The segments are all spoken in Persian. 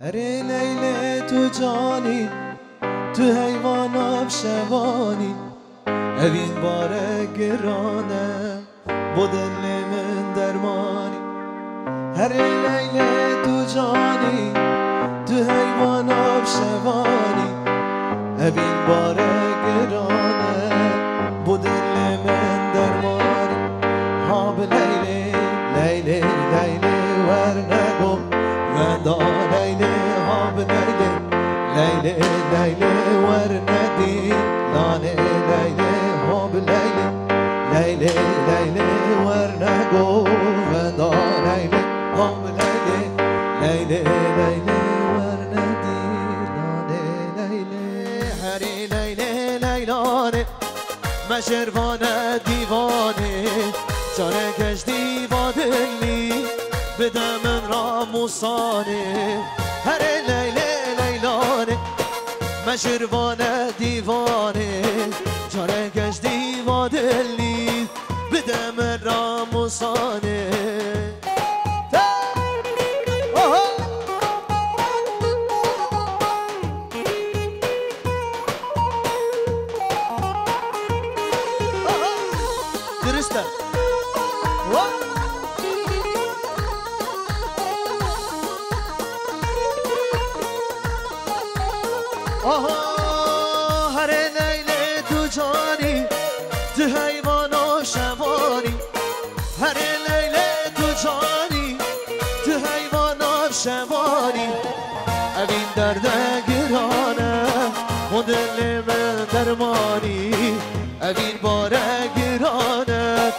اره لیله تو جانی تو حیوان آب شوانی اوین باره گرانه با دل من درمانی اره لیله تو جانی تو حیوان آب شوانی اوین باره گرانه با دل من درمانی ها به لیله لیله لیله ور نگو ودا لیله ها به لیله لیله لیله ور ندی لانه لیله ها به لیله لیله لیله ور نگو ودا لیله ها به لیله لیله لیله ور ندی لانه لیله هری لیله لیلانه مشروانه دیوانه جانه کش دیوادلی بده من را موسانه هر لیله لیلانه مشروانه دیوانه جانه کش دیوادلی بده من را موسانه درسته هر لیله تو جانی تو حیوان و شوانی هر لیله تو جانی تو حیوان و شوانی اوین درد گرانه و دل من درمانی اوین باره گرانه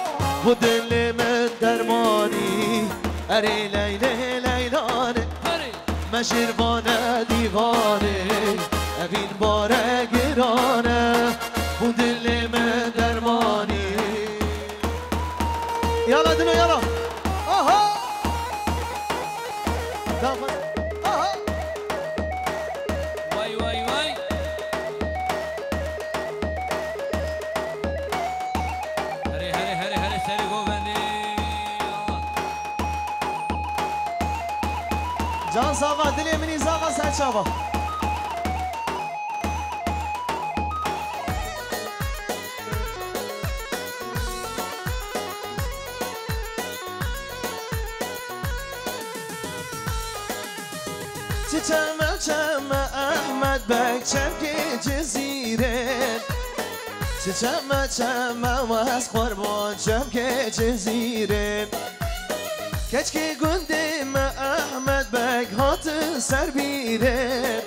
و دل من درمانی اره لیله لیلانه مشروانه دیوانه اوین باره گرانه و دل من درمانی یالا دلو یالا آها آها وای وای وای هره هره هره هره سر گوبندی جان ساقا دلی منی ساقا سر شابا چمه چمه احمد بک چمک جزیره چمه چمه و از قربان چمک جزیره کچ که گنده ما احمد بک هات سر بیره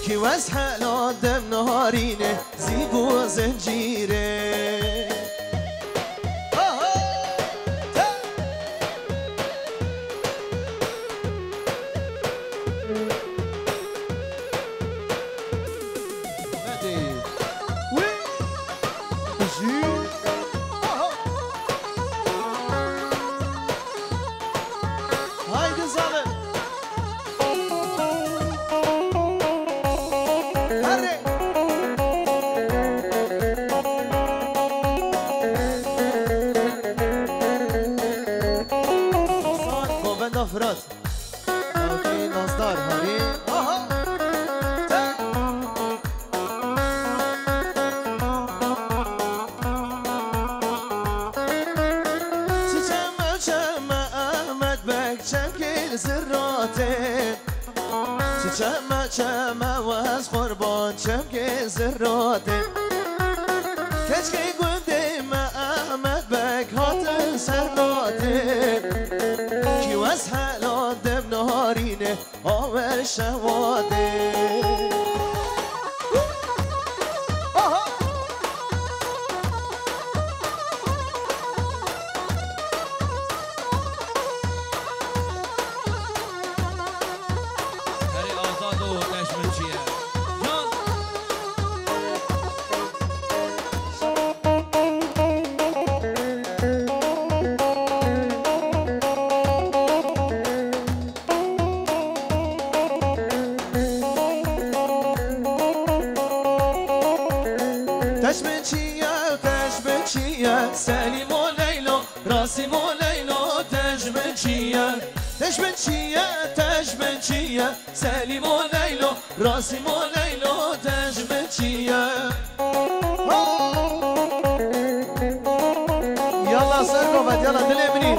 کی وز حالات دم نهارینه زیبو زنجیره فرات اوکی نازدار هاری آها چمه چمه احمد بک چمکل زراته چمه چمه و از قربان چمکل زراته کچ که گنده ما احمد بک هات سرلاته کی وز حالات دم نهارینه آور شواده هره آزاد و دشمن چیه جان دشمن چیه سلیم و لیلا راسیم و لیلا دشمن چیه تجمنشية سليم وليلو راسم وليلو تجمنشية يلا سرقوا يلا دلي منين